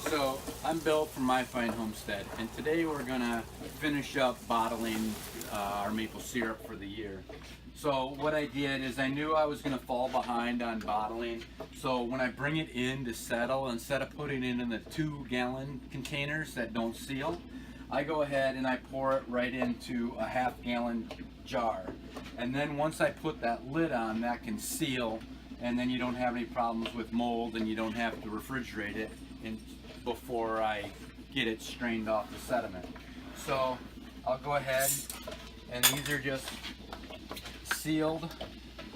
So I'm Bill from My Fine Homestead, and today we're gonna finish up bottling our maple syrup for the year. So what I did is I knew I was gonna fall behind on bottling, so when I bring it in to settle, instead of putting it in the 2-gallon containers that don't seal, I go ahead and I pour it right into a 1/2-gallon jar. And then once I put that lid on, that can seal, and then you don't have any problems with mold, and you don't have to refrigerate it before I get it strained off the sediment. So I'll go ahead, and these are just sealed,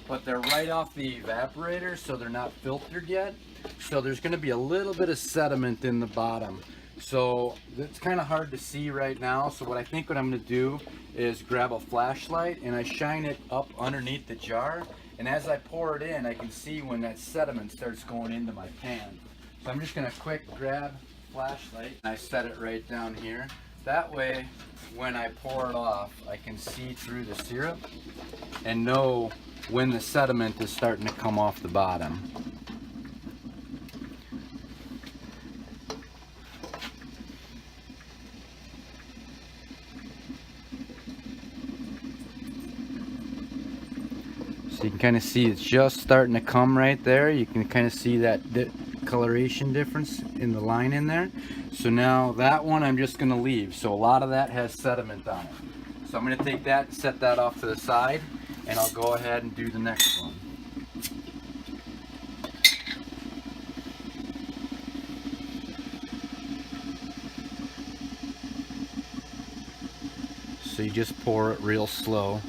but they're right off the evaporator, so they're not filtered yet. So there's going to be a little bit of sediment in the bottom. So it's kind of hard to see right now. So what I'm going to do is grab a flashlight and I shine it up underneath the jar. And as I pour it in, I can see when that sediment starts going into my pan. So I'm just going to quick grab flashlight and I set it right down here. That way, when I pour it off, I can see through the syrup and know when the sediment is starting to come off the bottom. So you can kind of see it's just starting to come right there. You can kind of see that coloration difference in the line in there. So now that one I'm just going to leave. So a lot of that has sediment on it. So I'm going to take that and set that off to the side, and I'll go ahead and do the next one. So you just pour it real slow.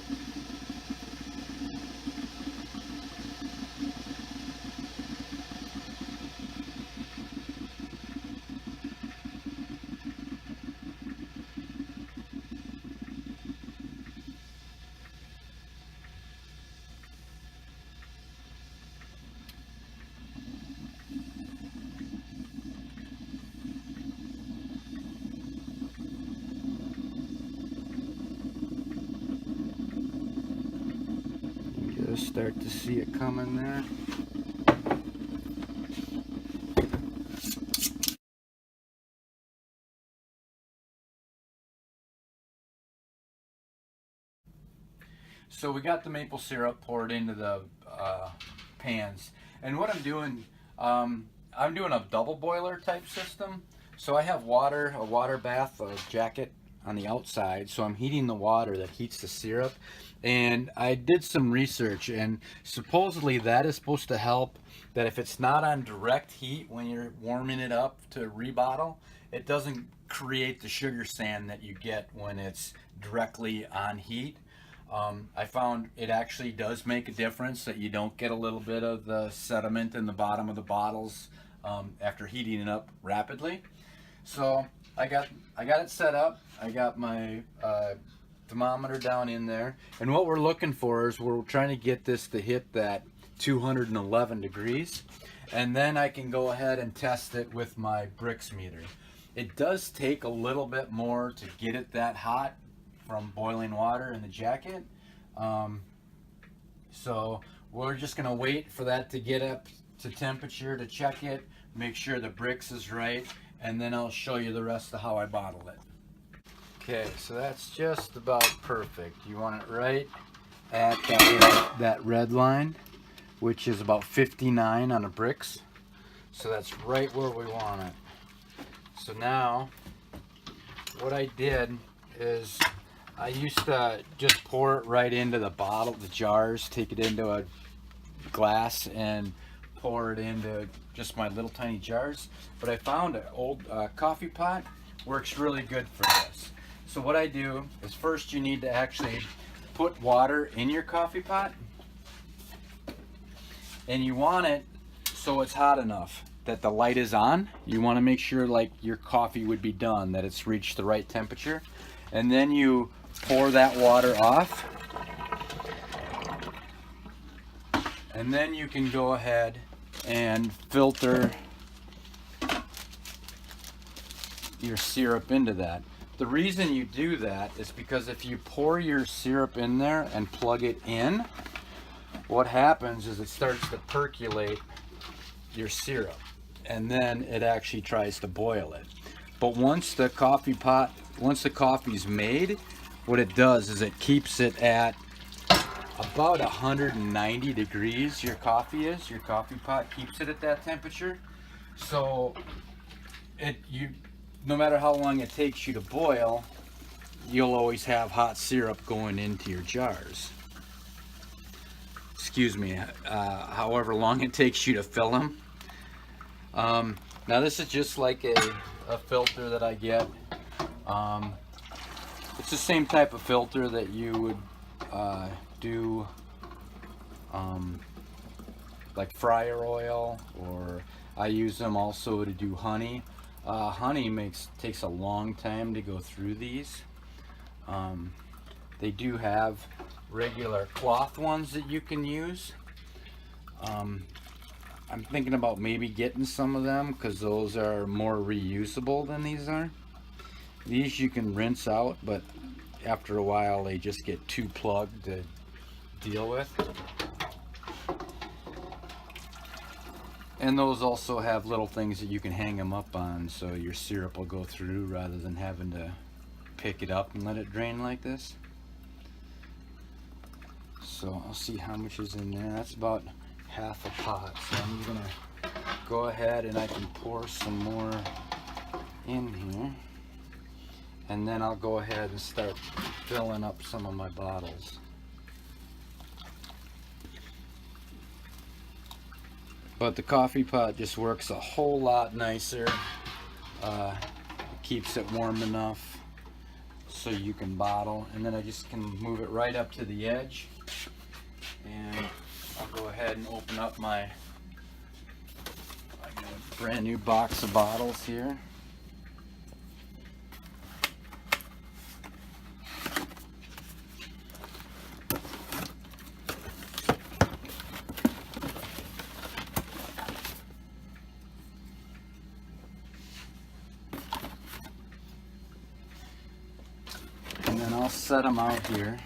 Just start to see it coming there. So we got the maple syrup poured into the pans, and what I'm doing a double boiler type system. So I have water, a water bath, a jacket on the outside, so I'm heating the water that heats the syrup. And I did some research, and supposedly that is supposed to help, that if it's not on direct heat when you're warming it up to rebottle, it doesn't create the sugar sand that you get when it's directly on heat. I found it actually does make a difference, that you don't get a little bit of the sediment in the bottom of the bottles after heating it up rapidly. So I got it set up. I got my thermometer down in there, and what we're looking for is we're trying to get this to hit that 211 degrees, and then I can go ahead and test it with my Brix meter. It does take a little bit more to get it that hot from boiling water in the jacket, so we're just going to wait for that to get up to temperature to check it, make sure the Brix is right, and then I'll show you the rest of how I bottle it. Okay, so that's just about perfect. You want it right at that red line, which is about 59 on a Brix. So that's right where we want it. So now, what I did is I used to just pour it right into the bottle, the jars, take it into a glass and pour it into just my little tiny jars. But I found an old coffee pot works really good for this. So what I do is, first you need to actually put water in your coffee pot, and you want it so it's hot enough that the light is on. You want to make sure like your coffee would be done, that it's reached the right temperature, and then you pour that water off, and then you can go ahead and filter your syrup into that. The reason you do that is because if you pour your syrup in there and plug it in, what happens is it starts to percolate your syrup. and then it actually tries to boil it. But once the coffee's made, what it does is it keeps it at about 190 degrees. Your coffee pot keeps it at that temperature. So no matter how long it takes you to boil, you'll always have hot syrup going into your jars. Excuse me, however long it takes you to fill them. Now this is just like a filter that I get. It's the same type of filter that you would do like fryer oil, or I use them also to do honey. Honey takes a long time to go through these. They do have regular cloth ones that you can use. I'm thinking about maybe getting some of them because those are more reusable than these are. These you can rinse out, but after a while they just get too plugged to deal with. And those also have little things that you can hang them up on so your syrup will go through rather than having to pick it up and let it drain like this. So I'll see how much is in there. That's about half a pot. So I'm gonna go ahead and I can pour some more in here. And then I'll go ahead and start filling up some of my bottles. But the coffee pot just works a whole lot nicer. It keeps it warm enough so you can bottle. And then I just can move it right up to the edge. And I'll go ahead and open up I got a brand new box of bottles here. And then I'll set them out here.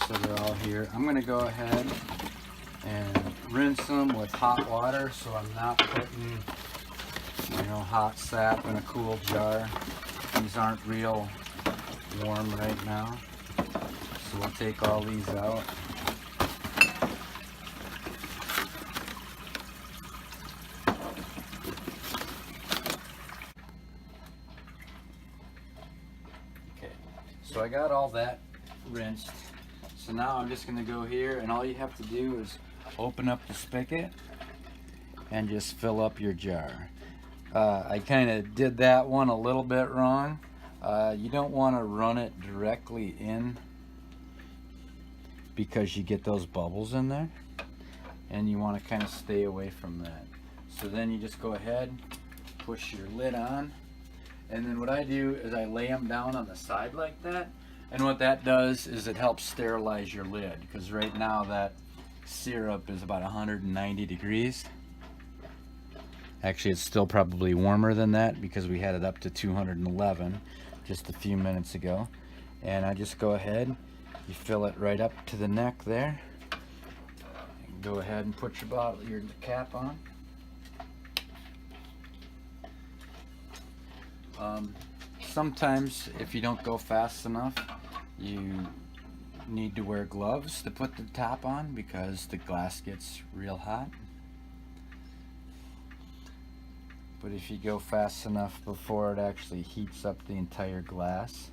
So they're all here. I'm going to go ahead and rinse them with hot water so I'm not putting, hot sap in a cool jar. These aren't real warm right now. So we'll take all these out. Okay, so I got all that rinsed. So now I'm just going to go here, and all you have to do is open up the spigot and just fill up your jar. I kind of did that one a little bit wrong. You don't want to run it directly in because you get those bubbles in there, and you want to kind of stay away from that. So then you just go ahead, push your lid on, and then what I do is I lay them down on the side like that. And what that does is it helps sterilize your lid, because right now that syrup is about 190 degrees. Actually, it's still probably warmer than that because we had it up to 211 just a few minutes ago. And I just go ahead, you fill it right up to the neck there. Go ahead and put your cap on. Sometimes if you don't go fast enough, you need to wear gloves to put the top on because the glass gets real hot. But if you go fast enough before it actually heats up the entire glass,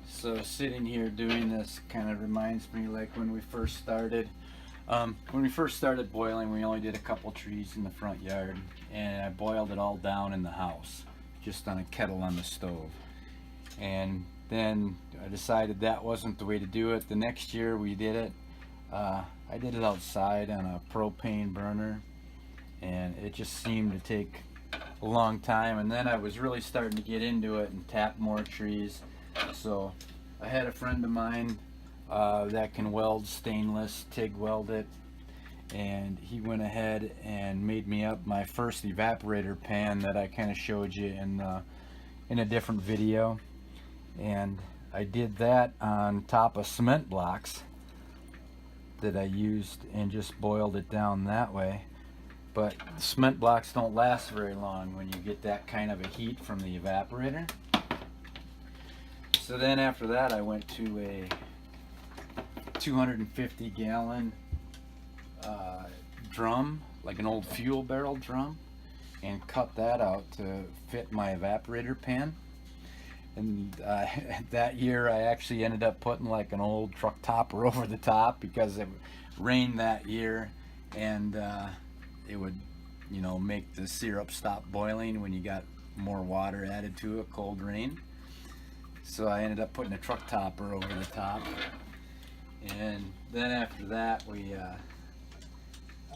so sitting here doing this kind of reminds me like when we first started. When we first started boiling, we only did a couple trees in the front yard, and I boiled it all down in the house, just on a kettle on the stove. And then I decided that wasn't the way to do it. The next year we did it. I did it outside on a propane burner, and it just seemed to take a long time, and then I was really starting to get into it and tap more trees. So I had a friend of mine that can weld stainless, TIG weld it, and he went ahead and made me up my first evaporator pan that I kind of showed you in a different video. And I did that on top of cement blocks that I used and just boiled it down that way. But cement blocks don't last very long when you get that kind of a heat from the evaporator. So then after that I went to a 250 gallon drum, like an old fuel barrel drum, and cut that out to fit my evaporator pan. And that year I actually ended up putting like an old truck topper over the top because it rained that year, and it would, you know, make the syrup stop boiling when you got more water added to it, cold rain. So I ended up putting a truck topper over the top. And then after that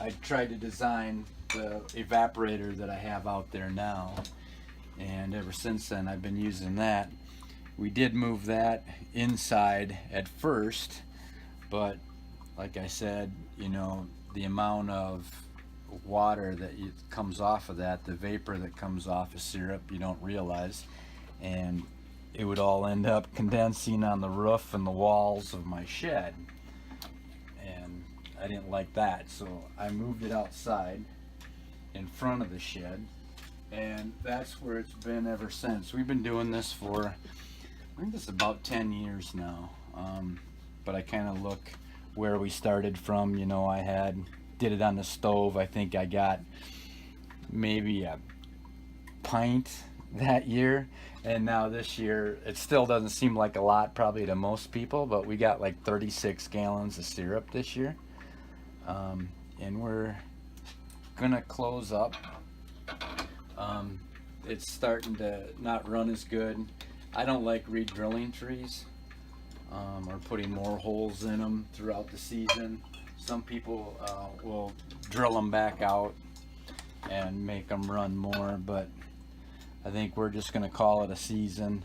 I tried to design the evaporator that I have out there now, and ever since then I've been using that. We did move that inside at first, but like I said, you know, the amount of water that comes off of that, the vapor that comes off of syrup, you don't realize, and it would all end up condensing on the roof and the walls of my shed, and I didn't like that, so I moved it outside in front of the shed, and that's where it's been ever since. We've been doing this for, I think it's about 10 years now, but I kind of look where we started from. You know, I did it on the stove. I think I got maybe a pint that year, and now this year it still doesn't seem like a lot probably to most people, but we got like 36 gallons of syrup this year, and we're gonna close up. It's starting to not run as good. I don't like re-drilling trees or putting more holes in them throughout the season. Some people will drill them back out and make them run more, but I think we're just going to call it a season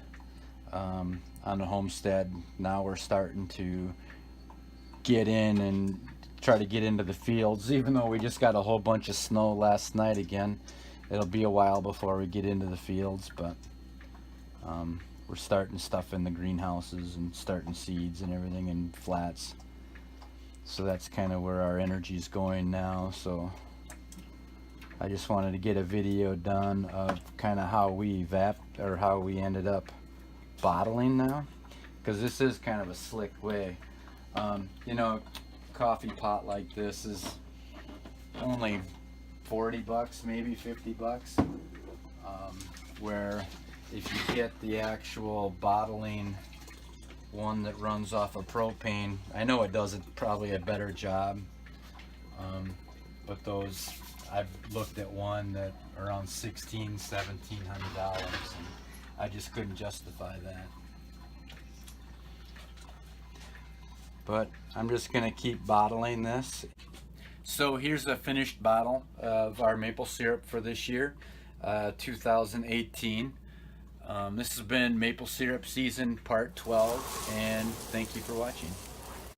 on the homestead. Now we're starting to get in and try to get into the fields, even though we just got a whole bunch of snow last night again. It'll be a while before we get into the fields, but we're starting stuff in the greenhouses and starting seeds and everything in flats. So that's kind of where our energy is going now. So I just wanted to get a video done of kind of how we ended up bottling now, because this is kind of a slick way. You know, a coffee pot like this is only 40 bucks, maybe 50 bucks, where if you get the actual bottling one that runs off of propane, I know it does probably a better job, but those, I've looked at one that around $1,600, $1,700, and I just couldn't justify that. But I'm just gonna keep bottling this. So here's a finished bottle of our maple syrup for this year, 2018. This has been Maple Syrup Season Part 12, and thank you for watching.